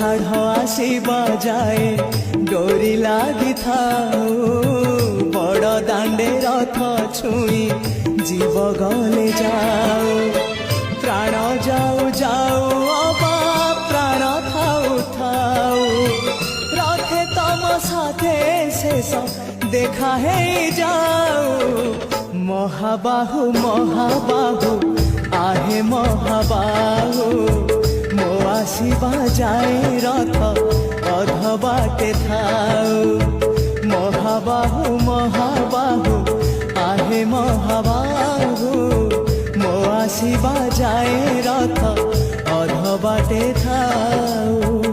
आषाढ़ आसीबा जाए डोरी लागी थाऊ बड़ दांडे रथ छुई जीव गले जाऊ प्राण जाऊ जाऊ अबा प्राण थाऊ थाऊ रथे तम साथे शेष देखा है जाऊ महाबाहु महाबाहु आहे महाबाहु मो आसीबा जाए रथ अध बाटे थाऊ महाबाहु महाबाहु आहे महाबाहु मो आसीबा जाए रथ अध बाटे थाऊ।